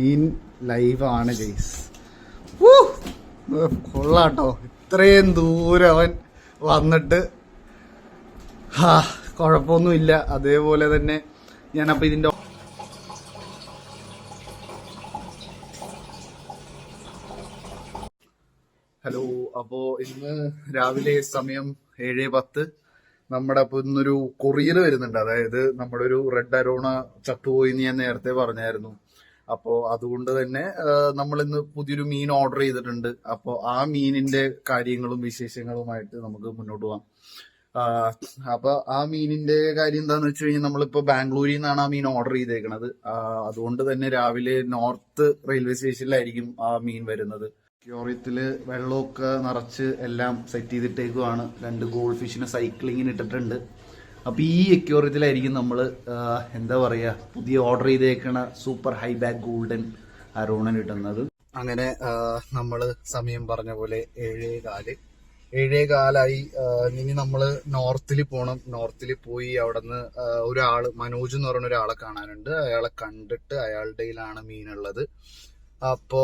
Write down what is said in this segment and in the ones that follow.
മീൻ ലൈവാണ് guys. കൊള്ളാട്ടോ, ഇത്രയും ദൂരം അവൻ വന്നിട്ട് കുഴപ്പമൊന്നുമില്ല. അതേപോലെ തന്നെ ഞാനപ്പോൾ ഇതിൻ്റെ ഹലോ, അപ്പോൾ ഇന്ന് രാവിലെ സമയം 7:10 നമ്മുടെ അപ്പോൾ ഇന്നൊരു കൊറിയർ വരുന്നുണ്ട്. അതായത് നമ്മുടെ ഒരു റെഡ് അരോണ ചത്തുപോയി എന്ന് ഞാൻ നേരത്തെ പറഞ്ഞായിരുന്നു. അപ്പോൾ അതുകൊണ്ട് തന്നെ നമ്മളിന്ന് പുതിയൊരു മീൻ ഓർഡർ ചെയ്തിട്ടുണ്ട്. അപ്പോൾ ആ മീനിന്റെ കാര്യങ്ങളും വിശേഷങ്ങളുമായിട്ട് നമുക്ക് മുന്നോട്ട് പോകാം. അപ്പൊ ആ മീനിന്റെ കാര്യം എന്താന്ന് വെച്ച് കഴിഞ്ഞാൽ നമ്മളിപ്പോ ബാംഗ്ലൂരിൽ നിന്നാണ് ആ മീൻ ഓർഡർ ചെയ്തേക്കണത്. അതുകൊണ്ട് തന്നെ രാവിലെ നോർത്ത് റെയിൽവേ സ്റ്റേഷനിലായിരിക്കും ആ മീൻ വരുന്നത്. ക്യോറിയത്തില് വെള്ളമൊക്കെ നിറച്ച് എല്ലാം സെറ്റ് ചെയ്തിട്ടേക്കുവാണ്. 2 ഗോൾഡ് ഫിഷിനെ സൈക്ലിങ്ങിന് ഇട്ടിട്ടുണ്ട്. അപ്പൊ ഈ എക്യോറിയത്തിലായിരിക്കും നമ്മള് എന്താ പറയാ പുതിയ ഓർഡർ ചെയ്തേക്കണ super high back golden arowana ഇട്ടുന്നത്. അങ്ങനെ നമ്മള് സമയം പറഞ്ഞ പോലെ 7:15 ഇനി നമ്മള് നോർത്തിൽ പോണം. നോർത്തിൽ പോയി അവിടെ നിന്ന് ഒരാള് മനോജ് എന്ന് പറയുന്ന ഒരാളെ കാണാനുണ്ട്. അയാളെ കണ്ടിട്ട് അയാളുടെ കയ്യിലാണ് മീനുള്ളത്. അപ്പോ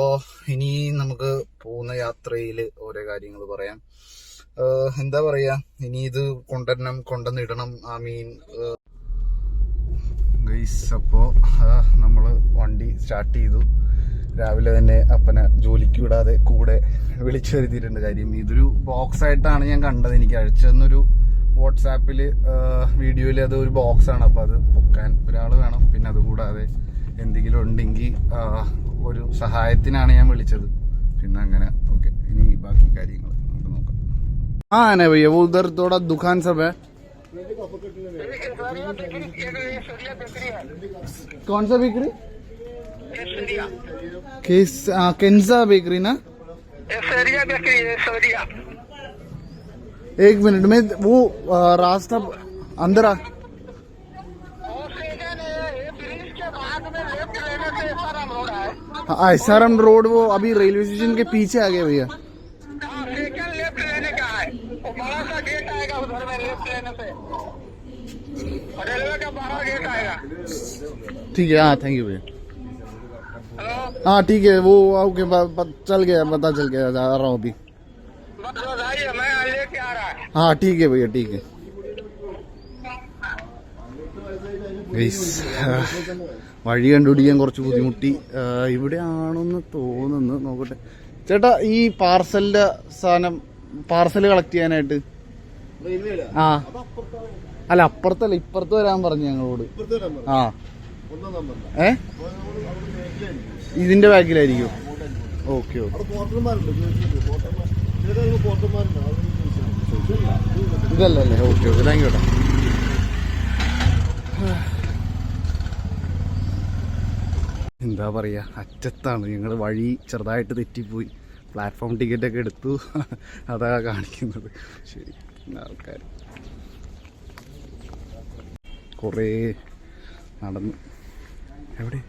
ഇനി നമുക്ക് പോകുന്ന യാത്രയിൽ ഓരോ കാര്യങ്ങൾ പറയാം. എന്താ പറയാ, ഇനി ഇത് കൊണ്ടുവന്നിടണം ആ മീൻ ഗൈസ്. അപ്പോ നമ്മള് വണ്ടി സ്റ്റാർട്ട് ചെയ്തു. രാവിലെ തന്നെ അപ്പനെ ജോലിക്ക് വിടാതെ കൂടെ വിളിച്ചു വരുത്തിയിട്ടുണ്ട്. കാര്യം ഇതൊരു ബോക്സ് ആയിട്ടാണ് ഞാൻ കണ്ടത്. എനിക്ക് അയച്ചെന്നൊരു വാട്സാപ്പില് വീഡിയോയിൽ അത് ഒരു ബോക്സ് ആണ്. അപ്പൊ അത് പൊക്കാൻ ഒരാൾ വേണം. പിന്നെ അതുകൂടാതെ എന്തെങ്കിലും ഉണ്ടെങ്കിൽ ഒരു സഹായത്തിനാണ് ഞാൻ വിളിച്ചത്. പിന്നെ അങ്ങനെ ഓക്കെ, ഇനി ബാക്കി കാര്യങ്ങൾ നമുക്ക് നോക്കാം. है भैया, वो उधर थोड़ा दुकान सब है. कौन सा बेकरी? केंजा बेकरी ना? एक मिनट में वो रास्ता अंदर आ. एसआरएम रोड वो अभी रेलवे स्टेशन के पीछे आ गया भैया. बड़ा सा गेट आएगा उधर में, लेफ्ट लेने से रेलवे का 12 गेट आएगा. ठीक है, हाँ थैंक यू भैया. हाँ ठीक है, वो ओके चल गया, पता चल गया. जा रहा हूँ अभी. मैं लेके आ रहा है. हाँ ठीक है भैया, ठीक है. വഴി കണ്ടുപിടിക്കാൻ കുറച്ച് ബുദ്ധിമുട്ടി. ഇവിടെയാണെന്ന് തോന്നുന്നു, നോക്കട്ടെ. ചേട്ടാ, ഈ പാർസലിന്റെ സാധനം പാർസല് കളക്ട് ചെയ്യാനായിട്ട് ആ അല്ല അപ്പുറത്തല്ല ഇപ്പുറത്ത് വരാൻ പറഞ്ഞു ഞങ്ങളോട്. ആ ഇതിന്റെ ബാക്കിലായിരിക്കും. ഓക്കെ ഓക്കെ, ഇതല്ലേ? ഓക്കെ ഓക്കെ, താങ്ക് യു ചേട്ടാ. എന്താ പറയാ, അറ്റത്താണ് ഞങ്ങൾ. വഴി ചെറുതായിട്ട് തെറ്റിപ്പോയി. പ്ലാറ്റ്ഫോം ടിക്കറ്റൊക്കെ എടുത്തു, അതാ കാണിക്കുന്നത്. ശരി, ആൾക്കാർ കുറേ നടന്നു. എവിടെ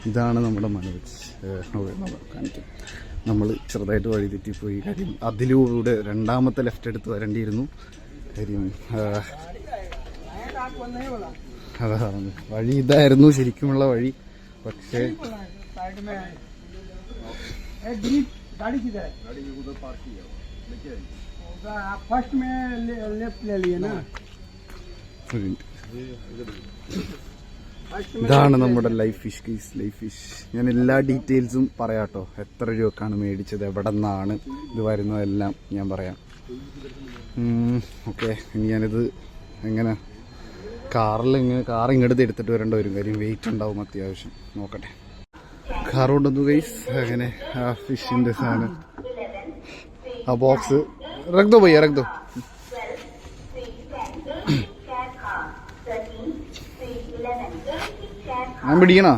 ഇതാണ് നമ്മുടെ മനോജ്. കാണിക്കും. നമ്മൾ ചെറുതായിട്ട് വഴി തെറ്റിപ്പോയി. കാര്യം അതിലൂടെ രണ്ടാമത്തെ ലെഫ്റ്റ് എടുത്ത് വരേണ്ടിയിരുന്നു. കാര്യം അതാണ് വഴി, ഇതായിരുന്നു ശരിക്കുമുള്ള വഴി. പക്ഷേ ഇതാണ് നമ്മുടെ life fish case. Life fish ഞാൻ എല്ലാ ഡീറ്റെയിൽസും പറയാട്ടോ. എത്ര രൂപക്കാണ് മേടിച്ചത്, എവിടെ നിന്നാണ് ഇത് വരുന്നതെല്ലാം ഞാൻ പറയാം. ഓക്കെ, ഇനി ഞാനിത് എങ്ങനെ കാർ ഇങ്ങോട്ട് എടുത്തിട്ട് വരേണ്ടി വരും. കാര്യം വെയിറ്റ് ഉണ്ടാവും അത്യാവശ്യം. നോക്കട്ടെ. കാർ കൊണ്ടുവന്നു ഗൈസ്. അങ്ങനെ ആ ഫിഷിന്റെ സാധനം, ആ ബോക്സ് റഖ് ദോ ഭയ്യ, റഖ് ദോ. ഞാൻ പിടിക്കണോ?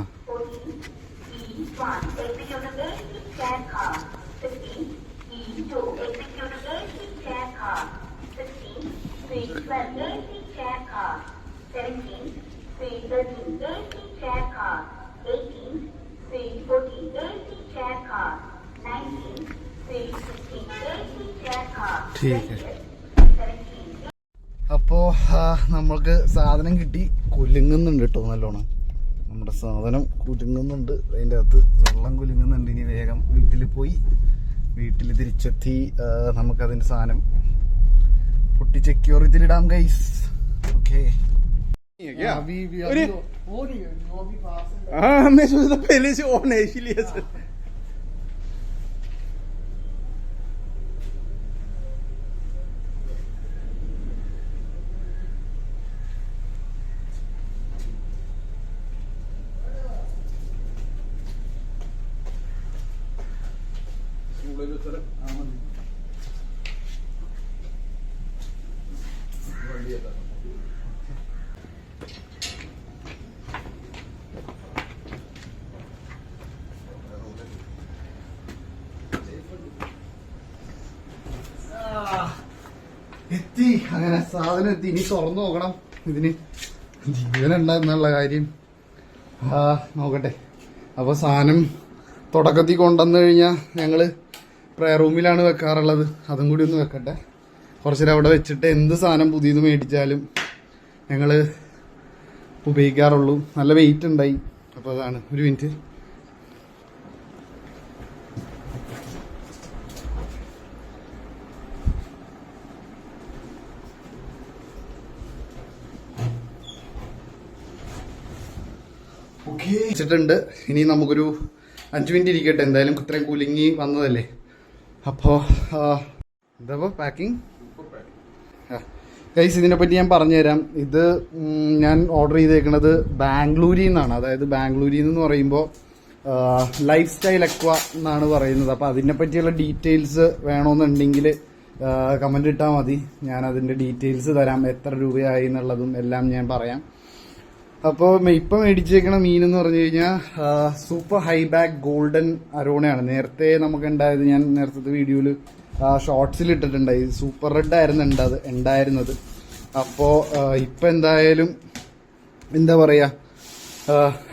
അപ്പോ നമ്മൾക്ക് സാധനം കിട്ടി. കുലുങ്ങുന്നുണ്ട് കേട്ടോ നല്ലോണം. നമ്മുടെ സാധനം കുലുങ്ങുന്നുണ്ട്, അതിൻ്റെ അകത്ത് വെള്ളം കുലുങ്ങുന്നുണ്ട്. ഇനി വേഗം വീട്ടിൽ പോയി വീട്ടിൽ തിരിച്ചെത്തി നമുക്കതിൻ്റെ സാധനം പൊട്ടി സെക്യൂരിറ്റിയിലിടാം ഗൈസ്. ഓക്കെ. मैं सोचता पहले से ऑन है इसलिए सर. എത്തി. അങ്ങനെ സാധനം എത്തി. ഇനി തുറന്നു നോക്കണം ഇതിന് ജീവനുണ്ടെന്നുള്ള കാര്യം. നോക്കട്ടെ. അപ്പോൾ സാധനം തുടക്കത്തിൽ കൊണ്ടുവന്നു കഴിഞ്ഞാൽ ഞങ്ങൾ പ്രയർ റൂമിലാണ് വെക്കാറുള്ളത്. അതും കൂടി ഒന്ന് വെക്കട്ടെ. കുറച്ചേരം അവിടെ വെച്ചിട്ട് എന്ത് സാധനം പുതിയത് മേടിച്ചാലും ഞങ്ങൾ ഉപയോഗിക്കാറുള്ളൂ. നല്ല വെയിറ്റ് ഉണ്ടായി. അപ്പോൾ അതാണ്. ഒരു മിനിറ്റ്. ഓക്കെ, വെച്ചിട്ടുണ്ട്. ഇനി നമുക്കൊരു 5 മിനിറ്റ് ഇരിക്കട്ടെ. എന്തായാലും ഇത്രയും കുലുങ്ങി വന്നതല്ലേ. അപ്പോൾ എന്താ പാക്കിംഗ് ഗൈസ്, ഇതിനെപ്പറ്റി ഞാൻ പറഞ്ഞുതരാം. ഇത് ഞാൻ ഓർഡർ ചെയ്തേക്കുന്നത് ബാംഗ്ലൂരിൽ നിന്നാണ്. അതായത് ബാംഗ്ലൂരിൽ നിന്ന് പറയുമ്പോൾ ലൈഫ് സ്റ്റൈൽ അക്വ എന്നാണ് പറയുന്നത്. അപ്പോൾ അതിനെ പറ്റിയുള്ള ഡീറ്റെയിൽസ് വേണമെന്നുണ്ടെങ്കിൽ കമൻ്റ് ഇട്ടാൽ മതി. ഞാൻ അതിൻ്റെ ഡീറ്റെയിൽസ് തരാം. എത്ര രൂപയായി എന്നുള്ളതും എല്ലാം ഞാൻ പറയാം. അപ്പോൾ ഇപ്പം മേടിച്ചേക്കണ മീൻ എന്ന് പറഞ്ഞു കഴിഞ്ഞാൽ സൂപ്പർ ഹൈബാക്ക് ഗോൾഡൻ അരോണയാണ്. നേരത്തെ നമുക്ക് ഉണ്ടായത്, ഞാൻ നേരത്തെ വീഡിയോയിൽ ഷോർട്സിൽ ഇട്ടിട്ടുണ്ടായി. സൂപ്പർ റെഡ് ആയിരുന്നു ഉണ്ടായിരുന്നത്. അപ്പോൾ ഇപ്പം എന്തായാലും എന്താ പറയുക,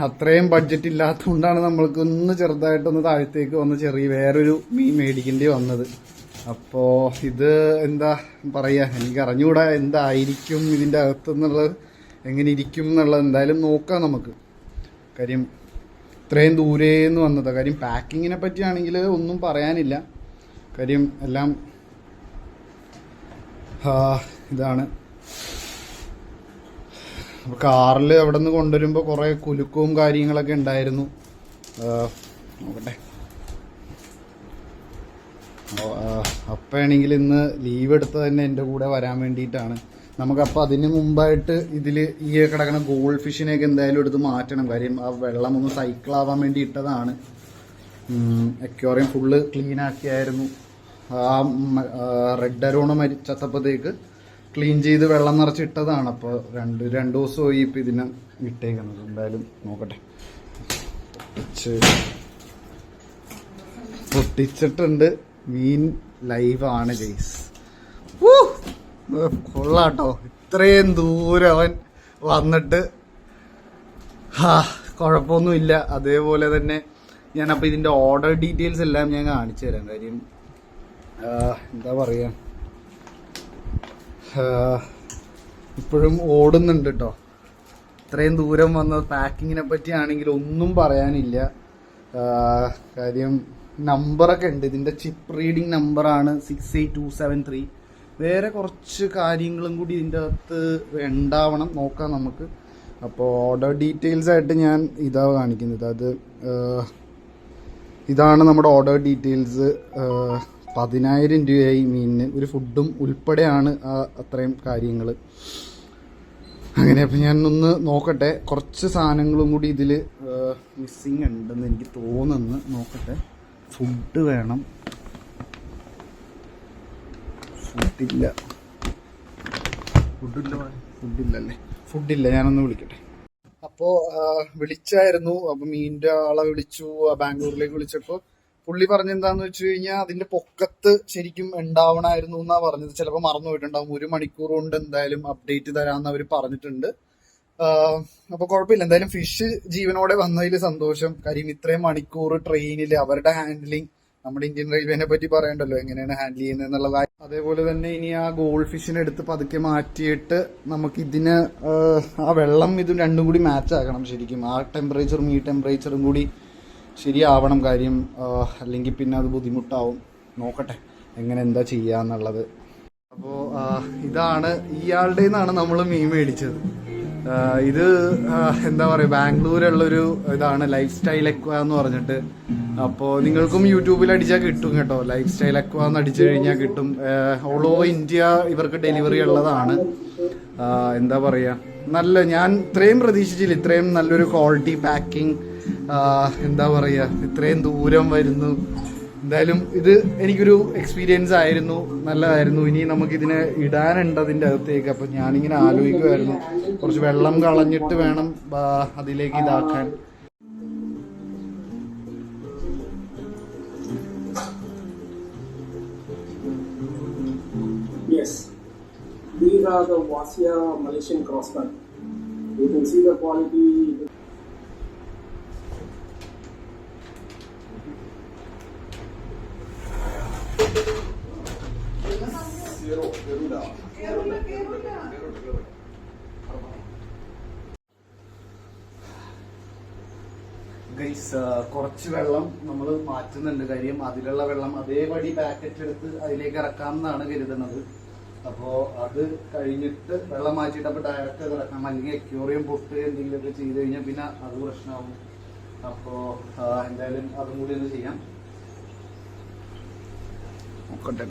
അത്രയും ബഡ്ജറ്റ് ഇല്ലാത്തതുകൊണ്ടാണ് നമ്മൾക്കൊന്ന് ചെറുതായിട്ടൊന്ന് താഴത്തേക്ക് വന്ന് വേറൊരു മീൻ മേടിക്കേണ്ടി വന്നത്. അപ്പോൾ ഇത് എന്താ പറയുക, എനിക്ക് അറിഞ്ഞുകൂടാ എന്തായിരിക്കും ഇതിൻ്റെ അകത്തുനിന്നുള്ളത്, എങ്ങനെ ഇരിക്കും എന്നുള്ളത്. എന്തായാലും നോക്കാം നമുക്ക്. കാര്യം ഇത്രയും ദൂരേന്ന് വന്നതാണ്. കാര്യം പാക്കിങ്ങിനെ പറ്റിയാണെങ്കിൽ ഒന്നും പറയാനില്ല. കാര്യം എല്ലാം ഇതാണ്. കാറിൽ അവിടെ നിന്ന് കൊണ്ടുവരുമ്പോൾ കുറേ കുലുക്കവും കാര്യങ്ങളൊക്കെ ഉണ്ടായിരുന്നു. നോക്കട്ടെ. അപ്പാണെങ്കിൽ ഇന്ന് ലീവ് എടുത്തത് തന്നെ എൻ്റെ കൂടെ വരാൻ വേണ്ടിയിട്ടാണ്. നമുക്കപ്പോൾ അതിന് മുമ്പായിട്ട് ഇതിൽ ഈ കിടക്കുന്ന ഗോൾഡ് ഫിഷിനെയൊക്കെ എന്തായാലും എടുത്ത് മാറ്റണം. കാര്യം ആ വെള്ളം ഒന്ന് സൈക്കിളാവാൻ വേണ്ടി ഇട്ടതാണ്. അക്വേറിയം ഫുള്ള് ക്ലീൻ ആക്കിയായിരുന്നു. ആ റെഡ് അരോണ ചത്തപ്പത്തേക്ക് ക്ലീൻ ചെയ്ത് വെള്ളം നിറച്ചിട്ടതാണ്. അപ്പോൾ രണ്ട് ദിവസമായി ഇപ്പം ഇതിനെ ഇട്ടേക്കുന്നത്. എന്തായാലും നോക്കട്ടെ. പൊട്ടിച്ചിട്ടുണ്ട്. മീൻ ലൈവാണ് ഗൈസ്. കൊള്ളാട്ടോ. ഇത്രയും ദൂരം അവൻ വന്നിട്ട് കുഴപ്പമൊന്നുമില്ല. അതേപോലെ തന്നെ ഞാനപ്പോൾ ഇതിൻ്റെ ഓർഡർ ഡീറ്റെയിൽസ് എല്ലാം ഞാൻ കാണിച്ചു തരാം. കാര്യം എന്താ പറയുക, ഇപ്പോഴും ഓടുന്നുണ്ട് കേട്ടോ. ഇത്രയും ദൂരം വന്ന പാക്കിങ്ങിനെ പറ്റിയാണെങ്കിൽ ഒന്നും പറയാനില്ല. കാര്യം നമ്പറൊക്കെ ഉണ്ട്. ഇതിൻ്റെ ചിപ്പ് റീഡിങ് നമ്പറാണ് 68273. വേറെ കുറച്ച് കാര്യങ്ങളും കൂടി ഇതിൻ്റെ അകത്ത് ഉണ്ടാവണം. നോക്കാം നമുക്ക്. അപ്പോൾ ഓർഡർ ഡീറ്റെയിൽസ് ആയിട്ട് ഞാൻ ഇതാ കാണിക്കുന്നത്. അത് ഇതാണ് നമ്മുടെ ഓർഡർ ഡീറ്റെയിൽസ്. 10,000 രൂപയായി മീനിന്. ഒരു ഫുഡും ഉൾപ്പെടെയാണ് അത്രയും കാര്യങ്ങൾ. അങ്ങനെ അപ്പം ഞാൻ ഒന്ന് നോക്കട്ടെ. കുറച്ച് സാധനങ്ങളും കൂടി ഇതിൽ മിസ്സിങ് ഉണ്ടെന്ന് എനിക്ക് തോന്നുന്നു. നോക്കട്ടെ. ഫുഡ് വേണം. ഫുഡില്ല. ഞാനൊന്ന് വിളിക്കട്ടെ. അപ്പോൾ വിളിച്ചായിരുന്നു. അപ്പം മീനിൻ്റെ ആളെ വിളിച്ചു. ബാംഗ്ലൂരിലേക്ക് വിളിച്ചപ്പോൾ പുള്ളി പറഞ്ഞെന്താന്ന് വെച്ച് കഴിഞ്ഞാൽ അതിൻ്റെ പൊക്കത്ത് ശരിക്കും ഉണ്ടാവണമായിരുന്നു എന്നാണ് പറഞ്ഞത്. ചിലപ്പോൾ മറന്നു പോയിട്ടുണ്ടാവും. 1 മണിക്കൂർ കൊണ്ട് എന്തായാലും അപ്ഡേറ്റ് തരാമെന്ന് അവർ പറഞ്ഞിട്ടുണ്ട്. അപ്പോൾ കുഴപ്പമില്ല. എന്തായാലും ഫിഷ് ജീവനോടെ വന്നതിൽ സന്തോഷം. കാര്യം ഇത്രയും മണിക്കൂർ ട്രെയിനിൽ അവരുടെ ഹാൻഡ്ലിങ് നമ്മുടെ ഇന്ത്യൻ റെയിൽവേനെ പറ്റി പറയണ്ടല്ലോ എങ്ങനെയാണ് ഹാൻഡിൽ ചെയ്യുന്നത് എന്നുള്ളതായി. അതേപോലെ തന്നെ ഇനി ആ ഗോൾഡ് ഫിഷിനെ എടുത്ത് പതുക്കെ മാറ്റിയിട്ട് നമുക്ക് ഇതിന് ആ വെള്ളം ഇതും രണ്ടും കൂടി മാച്ച് ആക്കണം. ശരിക്കും ആ ടെമ്പറേച്ചറും ഈ ടെമ്പറേച്ചറും കൂടി ശരിയാവണം. കാര്യം അല്ലെങ്കിൽ പിന്നെ അത് ബുദ്ധിമുട്ടാവും. നോക്കട്ടെ എങ്ങനെ എന്താ ചെയ്യാന്നുള്ളത്. അപ്പോൾ ഇതാണ് ഇയാളുടെ നിന്നാണ് നമ്മൾ മീൻ മേടിച്ചത്. ഇത് എന്താ പറയുക, ബാംഗ്ലൂരുള്ളൊരു ഇതാണ് ലൈഫ് സ്റ്റൈൽ എക്വ എന്ന് പറഞ്ഞിട്ട്. അപ്പോൾ നിങ്ങൾക്കും യൂട്യൂബിൽ അടിച്ചാൽ കിട്ടും കേട്ടോ. ലൈഫ് സ്റ്റൈൽ എക്വ എന്ന് അടിച്ചു കഴിഞ്ഞാൽ കിട്ടും. ഓൾ ഓവർ ഇന്ത്യ ഇവർക്ക് ഡെലിവറി ഉള്ളതാണ്. എന്താ പറയുക, നല്ല, ഞാൻ ഇത്രയും പ്രതീക്ഷിച്ചില്ല. ഇത്രയും നല്ലൊരു ക്വാളിറ്റി പാക്കിംഗ്, എന്താ പറയുക, ഇത്രയും ദൂരം വരുന്നു. എന്തായാലും ഇത് എനിക്കൊരു എക്സ്പീരിയൻസ് ആയിരുന്നു, നല്ലതായിരുന്നു. ഇനി നമുക്കിതിനെ ഇടാനുണ്ട് അതിൻ്റെ അകത്തേക്ക്. അപ്പം ഞാനിങ്ങനെ ആലോചിക്കുമായിരുന്നു കുറച്ച് വെള്ളം കളഞ്ഞിട്ട് വേണം അതിലേക്ക് ഇതാക്കാൻ. Yes, these are the Wasia Malaysian crosscut. You can see the quality. Guys, കുറച്ച് വെള്ളം നമ്മൾ മാറ്റുന്നുണ്ട്. കാര്യം അതിലുള്ള വെള്ളം അതേപടി പാക്കറ്റ് എടുത്ത് അതിലേക്ക് ഇറക്കാമെന്നാണ് കരുതുന്നത്. അപ്പോൾ അത് കഴിഞ്ഞിട്ട് വെള്ളം മാറ്റിയിട്ട് അപ്പോൾ ഡയറക്റ്റ് അത് ഇറക്കാം. അല്ലെങ്കിൽ എക്യൂറിയം പൊട്ട് എന്തെങ്കിലുമൊക്കെ ചെയ്ത് കഴിഞ്ഞാൽ പിന്നെ അത് പ്രശ്നമാകും. അപ്പോൾ എന്തായാലും അതും കൂടി ഒന്ന് ചെയ്യാം. നോക്കട്ടെ.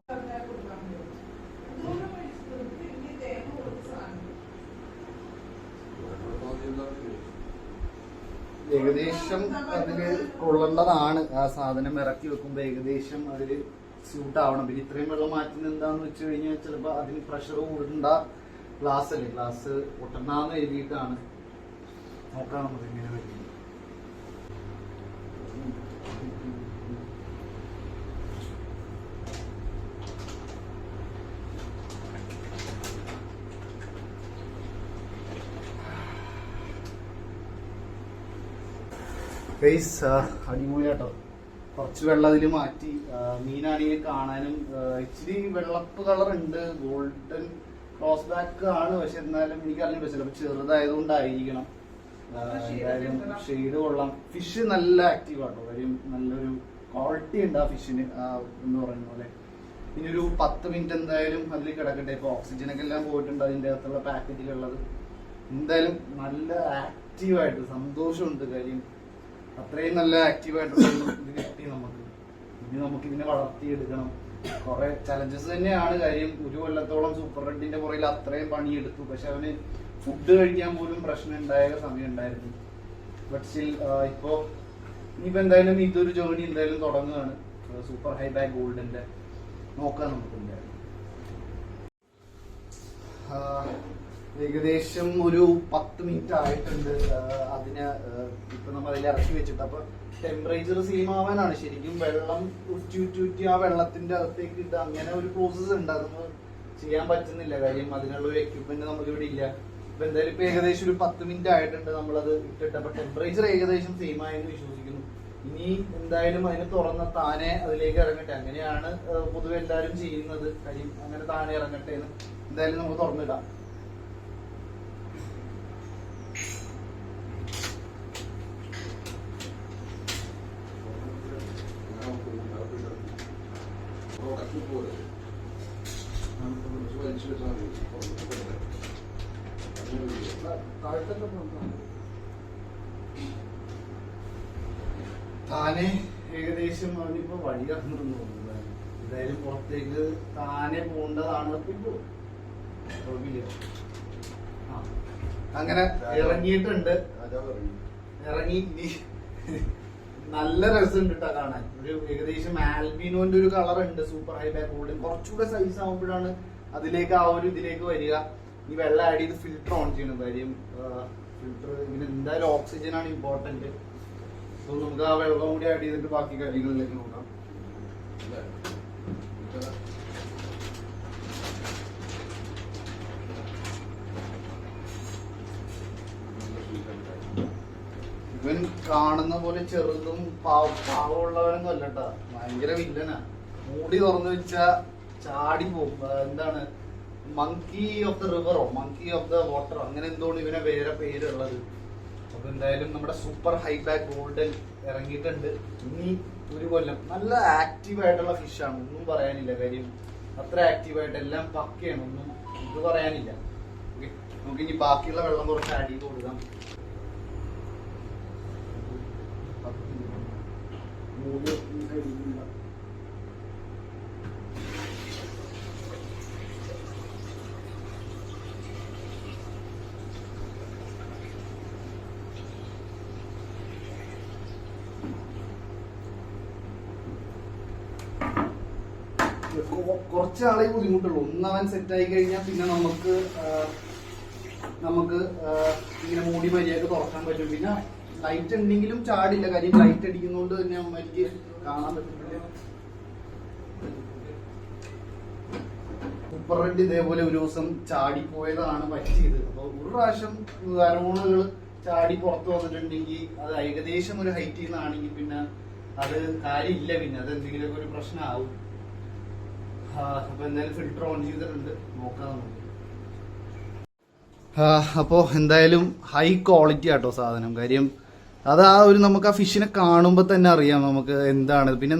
ഏകദേശം അതില് കൊള്ളേണ്ടതാണ്. ആ സാധനം ഇറക്കി വെക്കുമ്പോൾ ഏകദേശം അതില് സ്യൂട്ട് ആവണം. പിന്നെ ഇത്രയും വെള്ളം മാറ്റുന്നത് എന്താന്ന് വെച്ച് കഴിഞ്ഞാൽ ചിലപ്പോൾ അതിന് പ്രഷർ കൂടണ്ട. ഗ്ലാസ് അല്ലേ, ഗ്ലാസ് പൊട്ടണ്ടെന്ന് എഴുതിയിട്ടാണ്. നോക്കാം നമുക്ക് എങ്ങനെ പറ്റും. ഗൈസ്, അടിപൊളിയാട്ടോ. കുറച്ച് വെള്ളം അതിൽ മാറ്റി. മീനാണെങ്കിൽ കാണാനും ഇച്ചിരി വെള്ളപ്പ് കളർ ഉണ്ട്. ഗോൾഡൻ ക്രോസ് ബാക്ക് ആണ്, പക്ഷെ എന്നാലും എനിക്ക് അറിഞ്ഞിട്ട് ചിലപ്പോൾ ചെറുതായതുകൊണ്ടായിരിക്കണം. എന്തായാലും ഷെയ്ഡ് കൊള്ളാം. ഫിഷ് നല്ല ആക്റ്റീവ് ആട്ടോ. കാര്യം നല്ലൊരു ക്വാളിറ്റി ഉണ്ട് ആ ഫിഷിന് എന്ന് പറയുന്ന പോലെ. ഇനി ഒരു 10 മിനിറ്റ് എന്തായാലും അതിൽ കിടക്കട്ടെ. ഇപ്പോൾ ഓക്സിജനൊക്കെ എല്ലാം പോയിട്ടുണ്ട് അതിൻ്റെ അകത്തുള്ള പാക്കറ്റിലുള്ളത്. എന്തായാലും നല്ല ആക്റ്റീവായിട്ട് സന്തോഷമുണ്ട്. കാര്യം അത്രയും നല്ല ആക്റ്റീവായിട്ടുള്ള ഇത് കിട്ടി നമുക്ക്. ഇനി നമുക്ക് ഇതിനെ വളർത്തിയെടുക്കണം. കുറെ ചലഞ്ചസ് തന്നെയാണ്. കാര്യം ഒരു കൊല്ലത്തോളം സൂപ്പർ റെഡിന്റെ പുറകിൽ അത്രയും പണിയെടുത്തു. പക്ഷെ അവന് ഫുഡ് കഴിക്കാൻ പോലും പ്രശ്നം ഉണ്ടായ സമയം ഉണ്ടായിരുന്നു. ബട്ട് സ്റ്റിൽ ഇപ്പോ ഇനിയിപ്പോ എന്തായാലും ഇതൊരു ജേർണി എന്തായാലും തുടങ്ങുകയാണ്. സൂപ്പർ ഹൈ ബാക്ക് ഗോൾഡിന്റെ നോക്കാം നമുക്ക്. എന്തായാലും ഏകദേശം ഒരു 10 മിനിറ്റ് ആയിട്ടുണ്ട്. അതിന് ഇപ്പൊ നമ്മൾ അതിൽ ഇറക്കി വെച്ചിട്ട് അപ്പൊ ടെമ്പറേച്ചർ സെയിം ആവാനാണ്. ശരിക്കും വെള്ളം ഉറ്റി ആ വെള്ളത്തിന്റെ അകത്തേക്ക് ഇട്ട് അങ്ങനെ ഒരു പ്രോസസ്സ് ഉണ്ട്. അതൊന്നും ചെയ്യാൻ പറ്റുന്നില്ല. കാര്യം അതിനുള്ള ഒരു എക്യുപ്മെന്റ് നമുക്ക് ഇവിടെ ഇല്ല. ഇപ്പൊ എന്തായാലും ഇപ്പൊ ഏകദേശം ഒരു 10 മിനിറ്റ് ആയിട്ടുണ്ട് നമ്മളത് ഇട്ടിട്ട്. അപ്പൊ ടെമ്പറേച്ചർ ഏകദേശം സെയിം ആയെന്ന് വിശ്വസിക്കുന്നു. ഇനി എന്തായാലും അതിന് തുറന്ന താനെ അതിലേക്ക് ഇറങ്ങട്ടെ. അങ്ങനെയാണ് പൊതുവെ എല്ലാവരും ചെയ്യുന്നത്. കാര്യം അങ്ങനെ താനെ ഇറങ്ങട്ടെ എന്ന്. എന്തായാലും നമുക്ക് തുറന്നിടാം. താനെ ഏകദേശം അവനിപ്പോ വഴി ഇറങ്ങുന്നു തോന്നുന്നത്. എന്തായാലും പുറത്തേക്ക് താനെ പോകേണ്ടതാണ്. അങ്ങനെ ഇറങ്ങിയിട്ടുണ്ട്. ഇറങ്ങി നല്ല രസമുണ്ട് കേട്ടോ കാണാൻ. ഒരു ഏകദേശം ആൽബിനോന്റെ ഒരു കളർ ഉണ്ട്. സൂപ്പർ ഹൈ ബാക്ക് ഗോൾഡൻ കുറച്ചുകൂടെ സൈസ് ആകുമ്പോഴാണ് അതിലേക്ക് ആ ഒരു ഇതിലേക്ക് വരിക. ഈ വെള്ളം ആഡ് ചെയ്ത് ഫിൽറ്റർ ഓൺ ചെയ്യണം. കാര്യം ഫിൽറ്റർ ഇതിന് എന്തായാലും ഓക്സിജൻ ആണ് ഇമ്പോർട്ടന്റ്. സോ നമുക്ക് ആ വെള്ളം കൂടി ആഡ് ചെയ്തിട്ട് ബാക്കി കാര്യങ്ങളിലേക്ക് നോക്കാം. ഇവൻ കാണുന്ന പോലെ ചെറുതും പാവമുള്ളവനൊന്നും അല്ലട്ടാ, ഭയങ്കര വില്ലനാ. മൂടി തുറന്നു വെച്ചാ ചാടി പോകും. എന്താണ് മങ്കി ഓഫ് ദ റിവറോ മങ്കി ഓഫ് ദ വാട്ടറോ അങ്ങനെ എന്തോണ്ട് ഇവനെ വേറെ പേരുള്ളത്. അപ്പൊ എന്തായാലും നമ്മുടെ സൂപ്പർ ഹൈബാക്ക് ഗോൾഡൻ ഇറങ്ങിയിട്ടുണ്ട്. ഇനി ഒരു കൊല്ലം നല്ല ആക്റ്റീവ് ആയിട്ടുള്ള ഫിഷാണ്, ഒന്നും പറയാനില്ല. കാര്യം അത്ര ആക്റ്റീവായിട്ട് എല്ലാം പക്കയാണ്, ഒന്നും ഇത് പറയാനില്ല. ഓക്കെ, നമുക്ക് ഇനി ബാക്കിയുള്ള വെള്ളം കുറച്ച് ആഡ് ചെയ്ത് കൊടുക്കാം. കുറച്ചാളെ ബുദ്ധിമുട്ടുള്ളൂ. ഒന്നവൻ സെറ്റ് ആയി കഴിഞ്ഞാൽ പിന്നെ നമുക്ക് ഇങ്ങനെ മൂടി മര്യാദക്ക് തുറക്കാൻ പറ്റും. പിന്നെ ലൈറ്റ് ഉണ്ടെങ്കിലും ചാടില്ല, കാര്യം ലൈറ്റ് അടിക്കുന്നതുകൊണ്ട് തന്നെ അമ്മയ്ക്ക് കാണാൻ പറ്റുന്നില്ല. സൂപ്പർ റെഡ് ഇതേപോലെ ഒരു ദിവസം ചാടിപ്പോയതാണ് പറ്റിയത്. അപ്പൊ ഒരു പ്രാവശ്യം അരോണുകൾ ചാടി പുറത്തു വന്നിട്ടുണ്ടെങ്കിൽ അത് ഏകദേശം ഒരു ഹൈറ്റിൽ നിന്നാണെങ്കിൽ പിന്നെ അത് കാര്യമില്ല, പിന്നെ അത് എന്തെങ്കിലുമൊക്കെ ഒരു പ്രശ്നമാവും. അപ്പൊ എന്തായാലും ഫിൽറ്റർ ഓൺ ചെയ്തിട്ടുണ്ട്, നോക്കാം നമുക്ക്. അപ്പോൾ എന്തായാലും ഹൈ ക്വാളിറ്റി ആട്ടോ സാധനം. കാര്യം അത് നമുക്ക് ആ ഫിഷിനെ കാണുമ്പോൾ തന്നെ അറിയാം നമുക്ക് എന്താണ്. പിന്നെ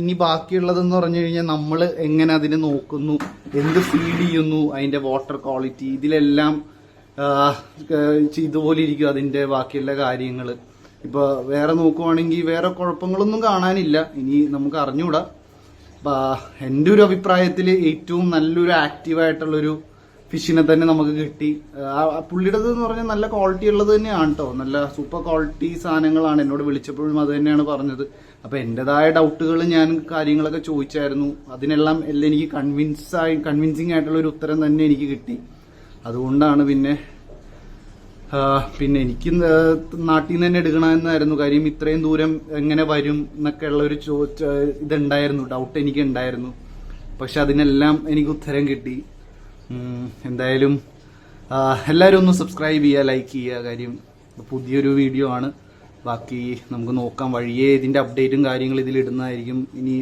ഇനി ബാക്കിയുള്ളതെന്ന് പറഞ്ഞു കഴിഞ്ഞാൽ നമ്മൾ എങ്ങനെ അതിനെ നോക്കുന്നു, എന്ത് ഫീഡ് ചെയ്യുന്നു, അതിന്റെ വാട്ടർ ക്വാളിറ്റി, ഇതിലെല്ലാം ഇതുപോലെ ഇരിക്കും അതിന്റെ ബാക്കിയുള്ള കാര്യങ്ങൾ. ഇപ്പൊ വേറെ നോക്കുവാണെങ്കിൽ വേറെ കുഴപ്പങ്ങളൊന്നും കാണാനില്ല. ഇനി നമുക്ക് അറിഞ്ഞൂടാ. എൻ്റെ ഒരു അഭിപ്രായത്തിൽ ഏറ്റവും നല്ലൊരു ആക്റ്റീവായിട്ടുള്ളൊരു ഫിഷിനെ തന്നെ നമുക്ക് കിട്ടി. പുള്ളിയുടേത് എന്ന് പറഞ്ഞാൽ നല്ല ക്വാളിറ്റി ഉള്ളത് തന്നെയാണ് കേട്ടോ, നല്ല സൂപ്പർ ക്വാളിറ്റി സാധനങ്ങളാണ്. എന്നോട് വിളിച്ചപ്പോഴും അത് തന്നെയാണ് പറഞ്ഞത്. അപ്പോൾ എൻ്റെതായ ഡൗട്ടുകൾ ഞാൻ കാര്യങ്ങളൊക്കെ ചോദിച്ചായിരുന്നു. അതിനെല്ലാം എല്ലാം എനിക്ക് കൺവിൻസിങ് ആയിട്ടുള്ള ഒരു ഉത്തരം തന്നെ എനിക്ക് കിട്ടി. അതുകൊണ്ടാണ് പിന്നെ എനിക്ക് നാട്ടിൽ നിന്ന് തന്നെ എടുക്കണമെന്നായിരുന്നു. കാര്യം ഇത്രയും ദൂരം എങ്ങനെ വരും എന്നൊക്കെ ഉള്ള ഒരു ഇതുണ്ടായിരുന്നു, ഡൗട്ട് എനിക്ക് ഉണ്ടായിരുന്നു. പക്ഷെ അതിനെല്ലാം എനിക്ക് ഉത്തരം കിട്ടി. എന്തായാലും എല്ലാവരും ഒന്ന് സബ്സ്ക്രൈബ് ചെയ്യുക, ലൈക്ക് ചെയ്യുക. കാര്യം പുതിയൊരു വീഡിയോ ആണ്. ബാക്കി നമുക്ക് നോക്കാം, വഴിയേ ഇതിന്റെ അപ്ഡേറ്റും കാര്യങ്ങളും ഇതിലിടുന്നതായിരിക്കും. ഇനി